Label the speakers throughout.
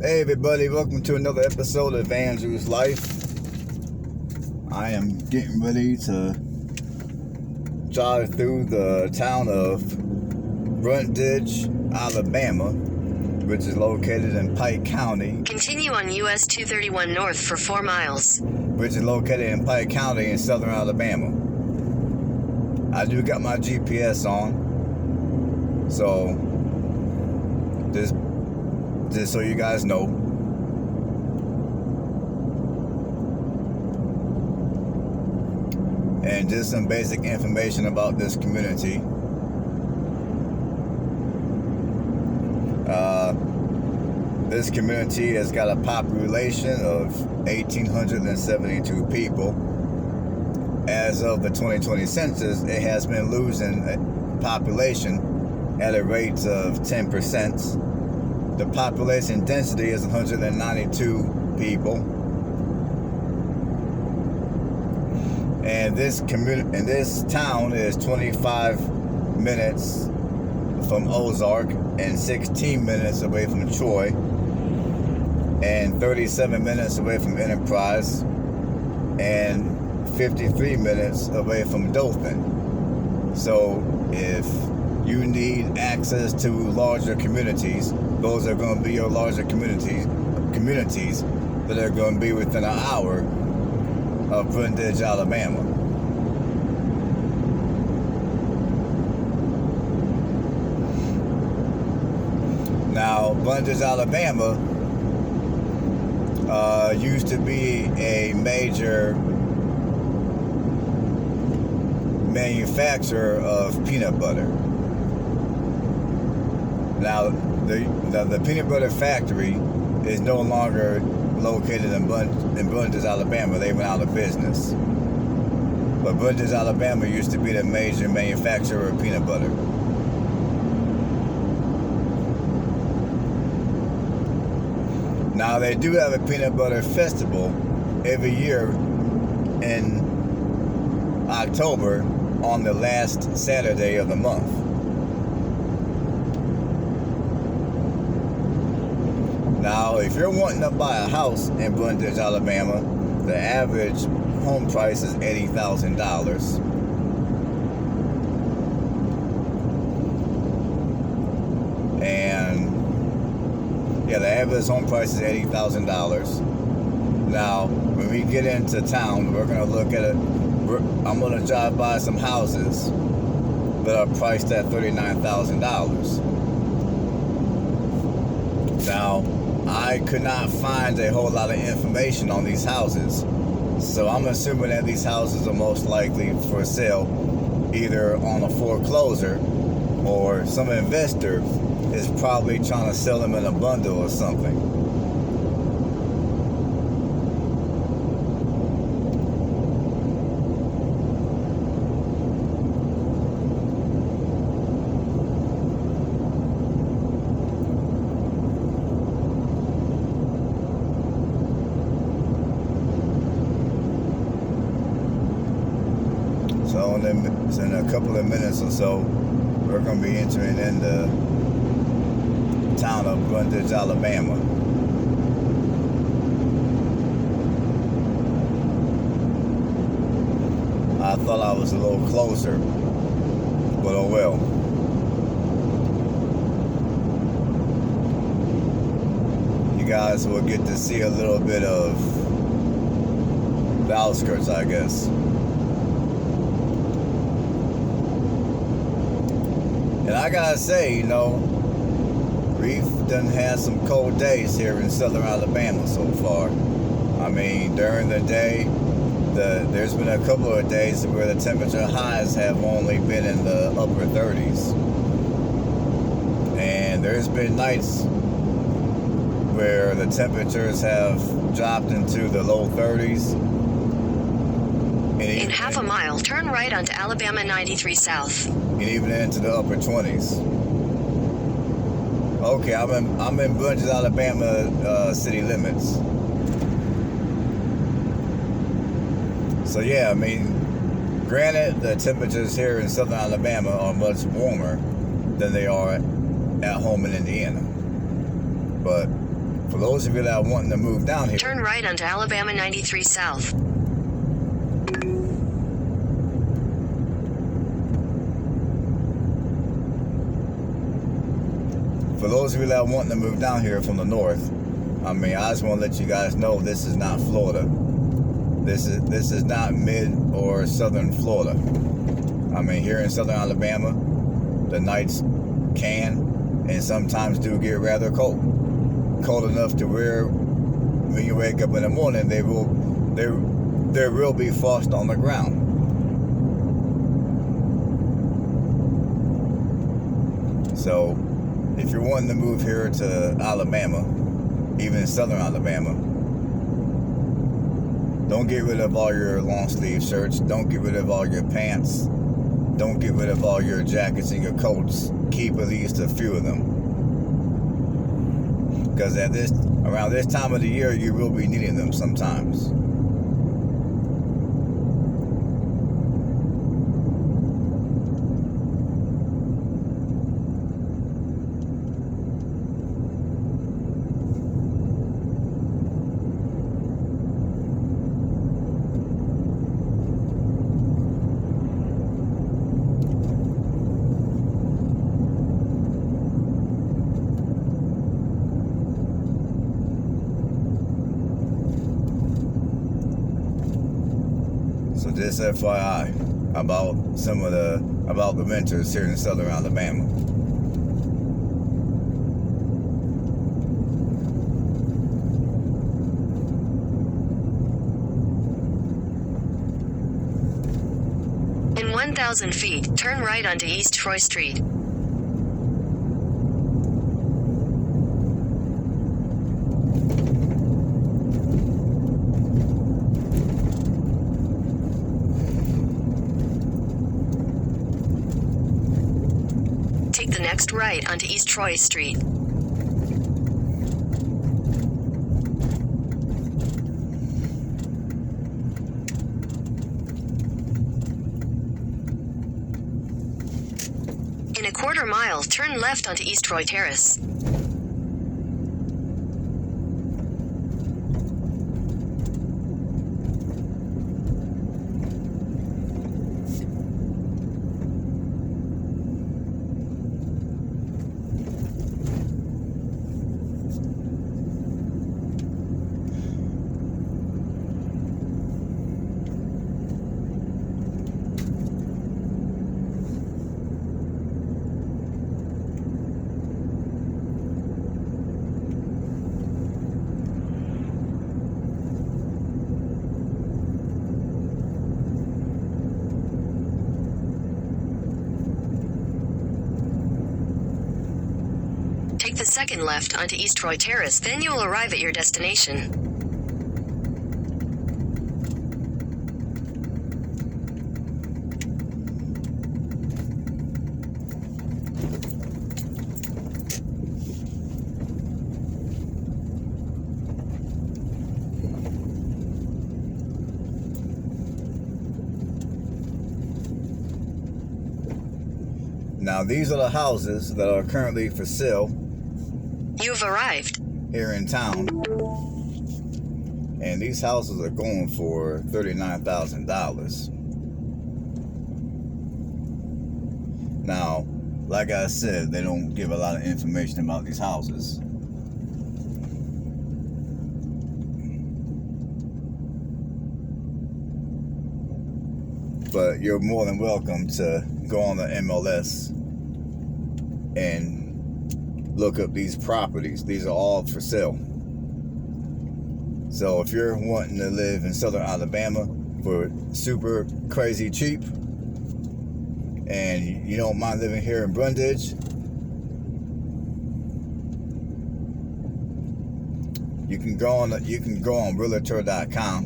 Speaker 1: Hey everybody, welcome to another episode of Andrew's Life. I am getting ready to drive through the town of Brundidge, Alabama, which is located in Pike County.
Speaker 2: Continue on US 231 North for 4 miles.
Speaker 1: Which is located in Pike County in southern Alabama. I do got my GPS on, so just so you guys know. And just some basic information about this community. This community has got a population of 1,872 people. As of the 2020 census, it has been losing population at a rate of 10%. The population density is 192 people. And this town is 25 minutes from Ozark and 16 minutes away from Troy and 37 minutes away from Enterprise and 53 minutes away from Dothan. So if you need access to larger communities, those are going to be your larger communities that are going to be within an hour of Brundidge, Alabama. Now, Brundidge, Alabama used to be a major manufacturer of peanut butter. Now, the peanut butter factory is no longer located in Brundidge, Alabama. They went out of business. But Brundidge, Alabama used to be the major manufacturer of peanut butter. Now, they do have a peanut butter festival every year in October on the last Saturday of the month. Now, if you're wanting to buy a house in Brundidge, Alabama, the average home price is $80,000. And yeah, the average home price is $80,000. Now, when we get into town, we're going to look at it. I'm going to drive by some houses that are priced at $39,000. Now, I could not find a whole lot of information on these houses. So I'm assuming that these houses are most likely for sale either on a foreclosure or some investor is probably trying to sell them in a bundle or something. So in a couple of minutes or so, we're going to be entering in the town of Brundidge, Alabama. I thought I was a little closer, but oh well. You guys will get to see a little bit of the outskirts, I guess. And I gotta say, you know, we've done had some cold days here in southern Alabama so far. I mean, during the day, there's been a couple of days where the temperature highs have only been in the upper 30s. And there's been nights where the temperatures have dropped into the low 30s.
Speaker 2: In half a mile, turn right onto Alabama 93 South.
Speaker 1: And even into the upper 20s. Okay, I'm in Brundidge, Alabama city limits. So yeah, I mean, granted, the temperatures here in southern Alabama are much warmer than they are at home in Indiana. But for those of you that are wanting to move down here,
Speaker 2: Turn right onto Alabama 93 South.
Speaker 1: for those of you that are wanting to move down here from the north, I mean, I just want to let you guys know this is not Florida. This is not mid or southern Florida. I mean, here in southern Alabama, the nights can and sometimes do get rather cold. Cold enough to where when you wake up in the morning, there will be frost on the ground. So if you're wanting to move here to Alabama, even in southern Alabama, don't get rid of all your long sleeve shirts. Don't get rid of all your pants. Don't get rid of all your jackets and your coats. Keep at least a few of them. Because around this time of the year, you will be needing them sometimes. So just FYI about the winters here in southern Alabama.
Speaker 2: In 1,000 feet, turn right onto East Troy Street. Take the next right onto East Troy Street. In a quarter mile, turn left onto East Troy Terrace. Take the second left onto East Troy Terrace, then you will arrive at your destination.
Speaker 1: Now these are the houses that are currently for sale
Speaker 2: You've arrived.
Speaker 1: here in town, and these houses are going for $39,000. Now, like I said, they don't give a lot of information about these houses. But you're more than welcome to go on the MLS and look up these properties. These are all for sale. So if you're wanting to live in southern Alabama for super crazy cheap, and you don't mind living here in Brundidge, you can go on realtor.com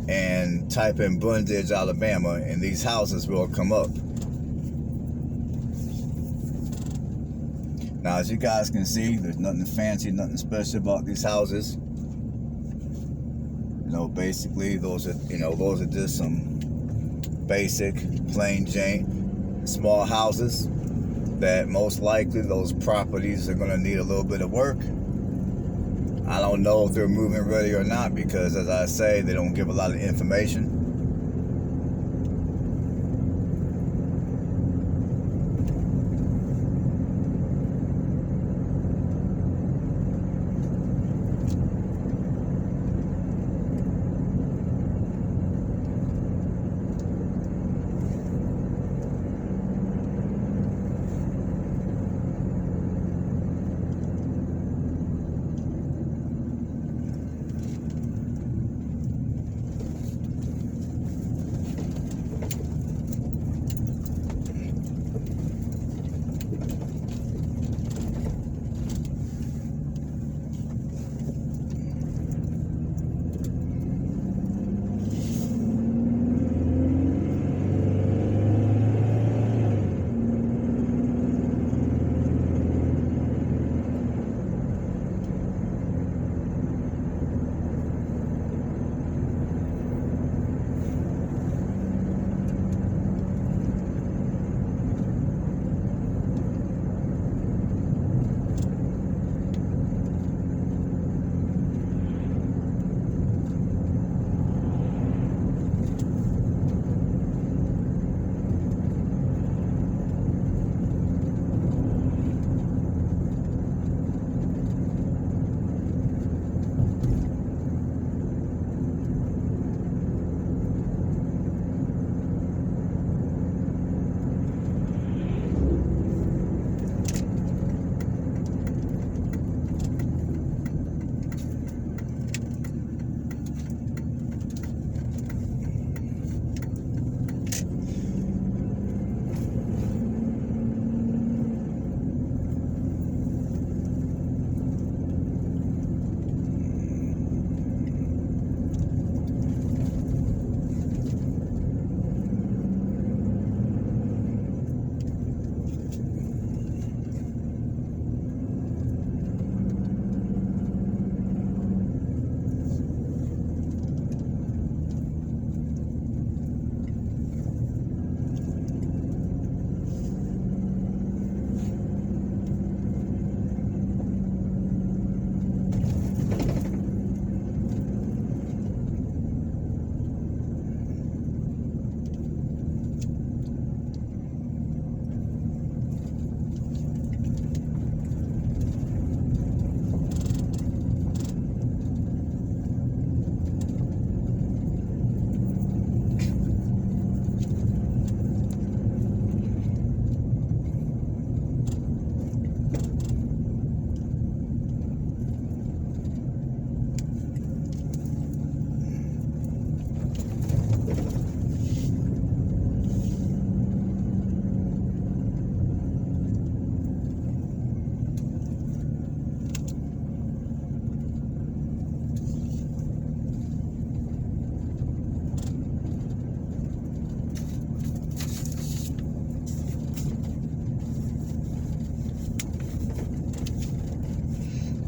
Speaker 1: and type in Brundidge, Alabama, and these houses will come up. Now, as you guys can see, there's nothing fancy, nothing special about these houses. You know, basically, those are just some basic, plain Jane, small houses that most likely those properties are going to need a little bit of work. I don't know if they're moving ready or not because, as I say, they don't give a lot of information.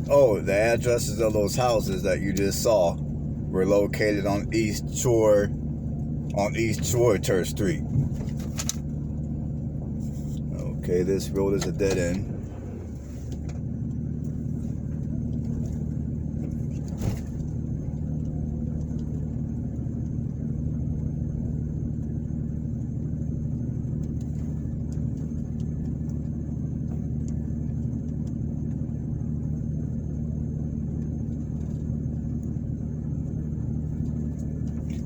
Speaker 1: Oh, the addresses of those houses that you just saw were located on East Troiter Street. Okay, this road is a dead end.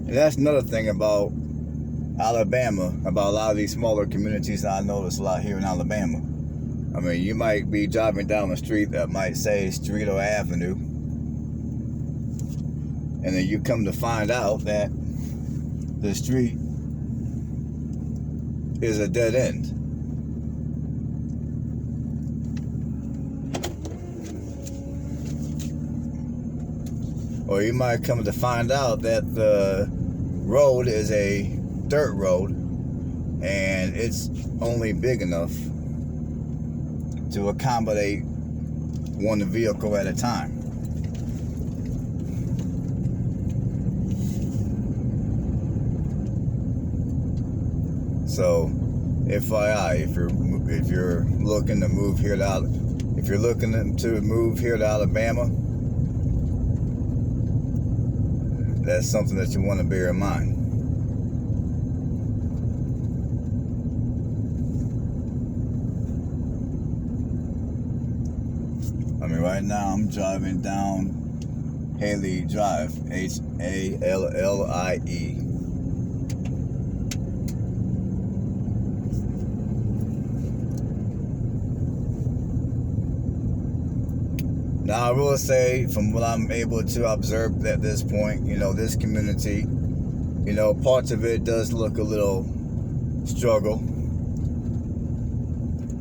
Speaker 1: And that's another thing about Alabama, about a lot of these smaller communities that I notice a lot here in Alabama. I mean, you might be driving down the street that might say street or avenue, and then you come to find out that the street is a dead end. Or you might come to find out that the road is a dirt road and it's only big enough to accommodate one vehicle at a time. So, FYI, if you're looking to move here to Alabama, that's something that you want to bear in mind. I mean, right now I'm driving down Hallie Drive, Hallie. Now, I will say, from what I'm able to observe at this point, this community, parts of it does look a little struggle,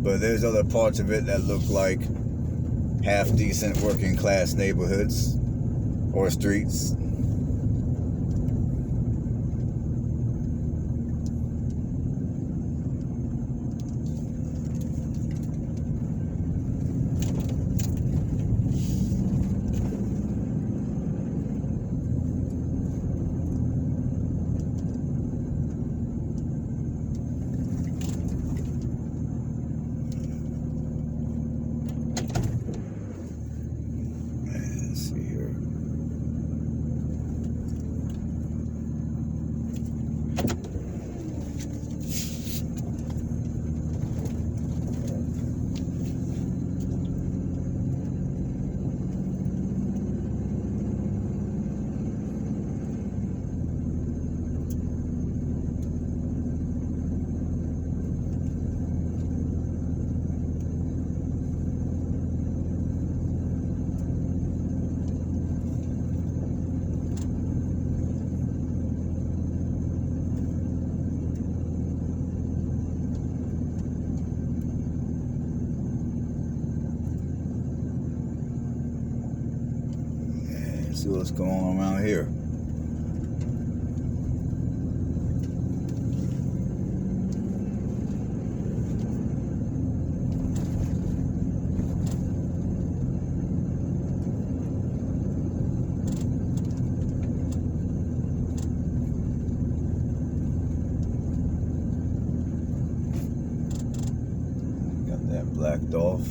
Speaker 1: but there's other parts of it that look like half decent working class neighborhoods or streets. See what's going on around here. Got that blacked off.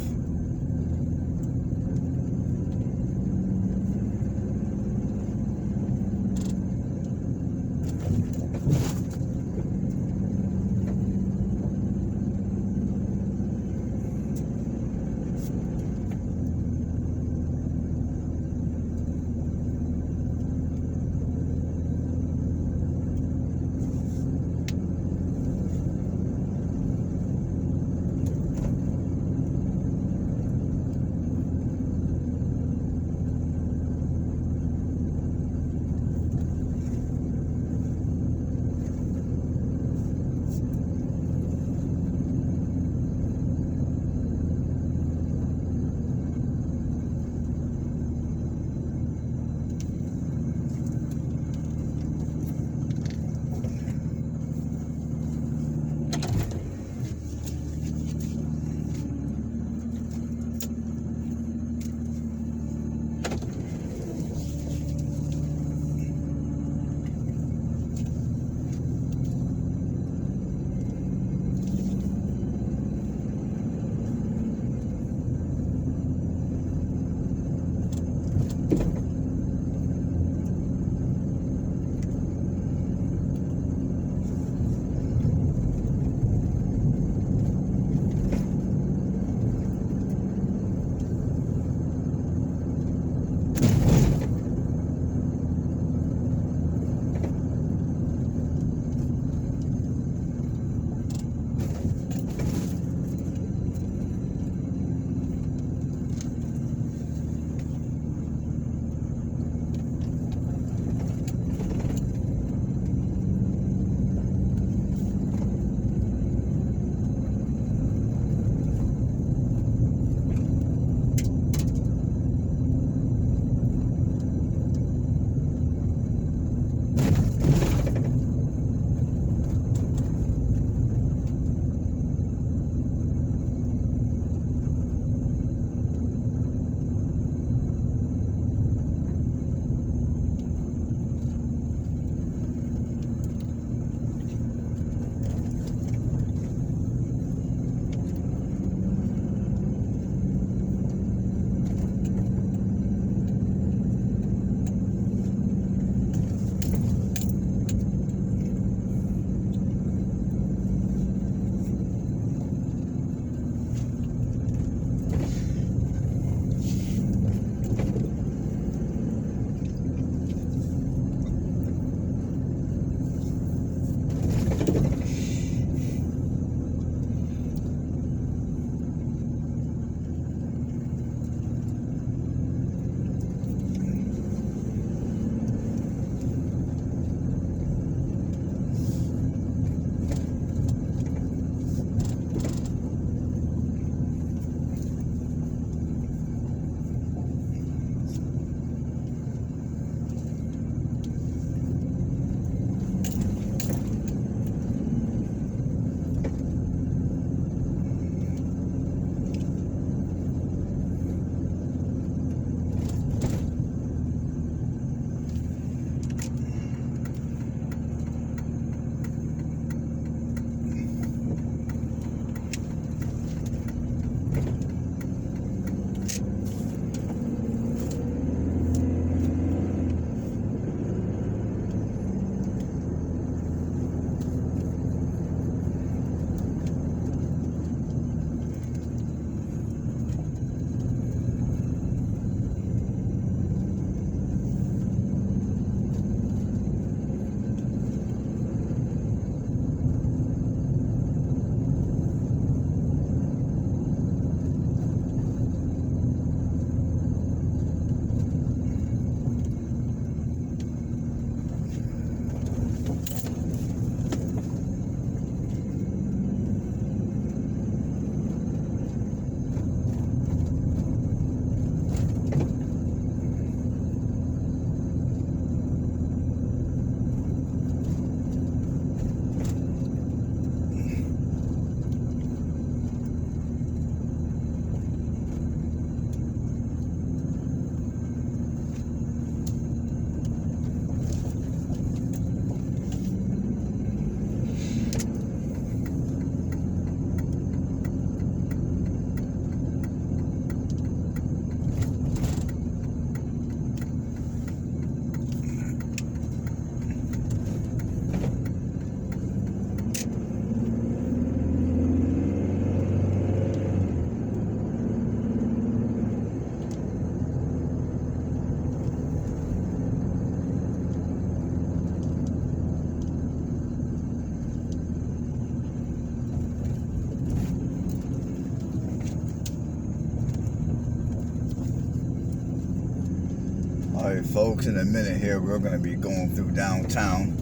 Speaker 1: Alright folks, in a minute here we're going to be going through downtown.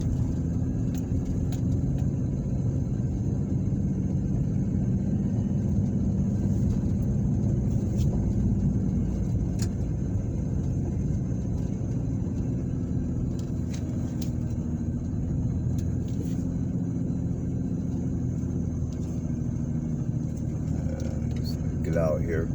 Speaker 1: Get out here.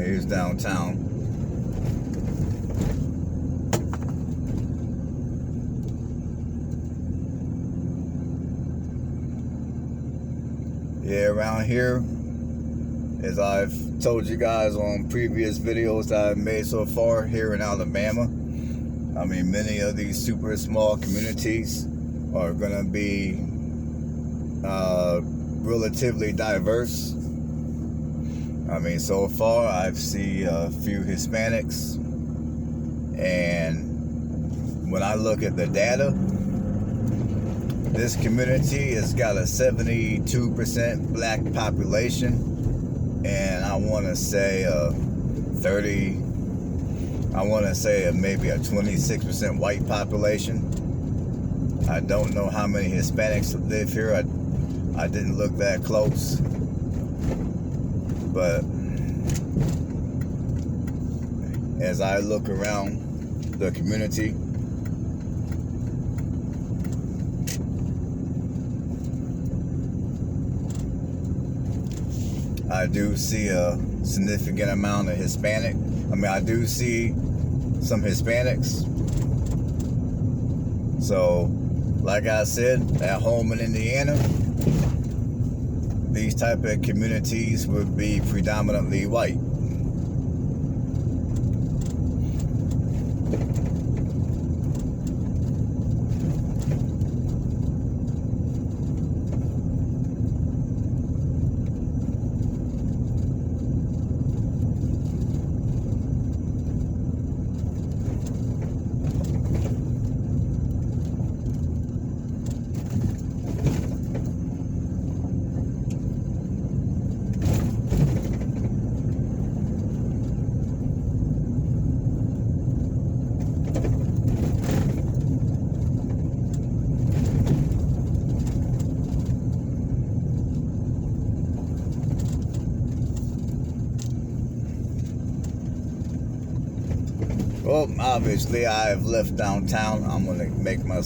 Speaker 1: Here's downtown. Yeah, around here, as I've told you guys on previous videos that I've made so far here in Alabama, I mean, many of these super small communities are going to be relatively diverse. I mean, so far I've seen a few Hispanics, and when I look at the data, this community has got a 72% black population, and I want to say maybe a 26% white population. I don't know how many Hispanics live here. I didn't look that close. But as I look around the community, I do see a significant amount of Hispanic. I mean, I do see some Hispanics. So, like I said, at home in Indiana, these type of communities would be predominantly white. Well, obviously I have left downtown. I'm gonna make my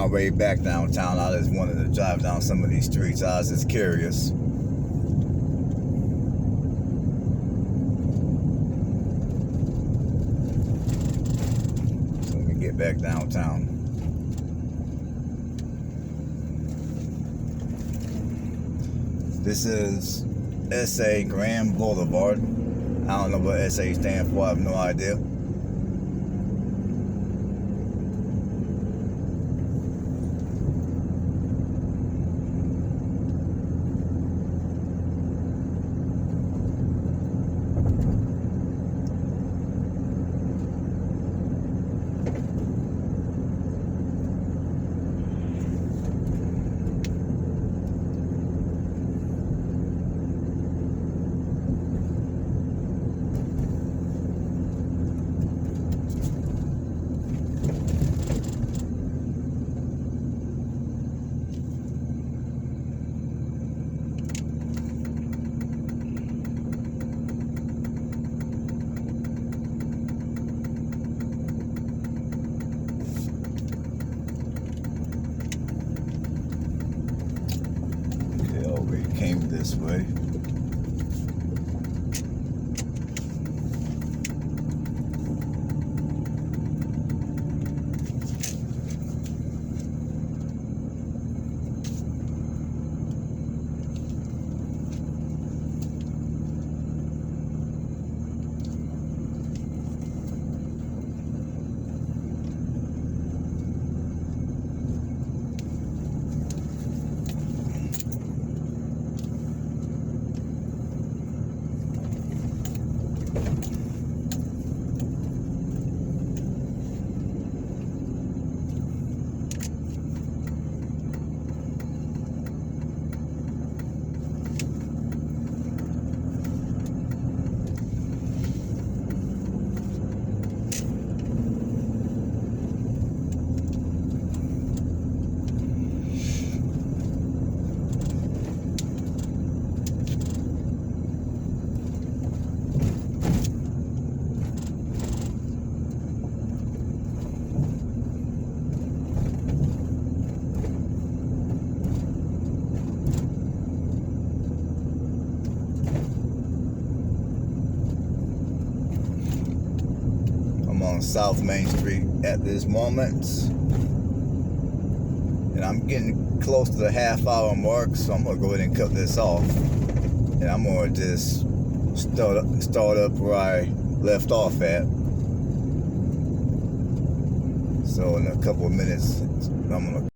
Speaker 1: way back downtown. I just wanted to drive down some of these streets. I was just curious. So let me get back downtown. This is SA Grand Boulevard. I don't know what SA stands for. I have no idea. Came this way. South Main Street at this moment. And I'm getting close to the half-hour mark, so I'm gonna go ahead and cut this off. And I'm gonna just start up where I left off at. So in a couple of minutes, I'm gonna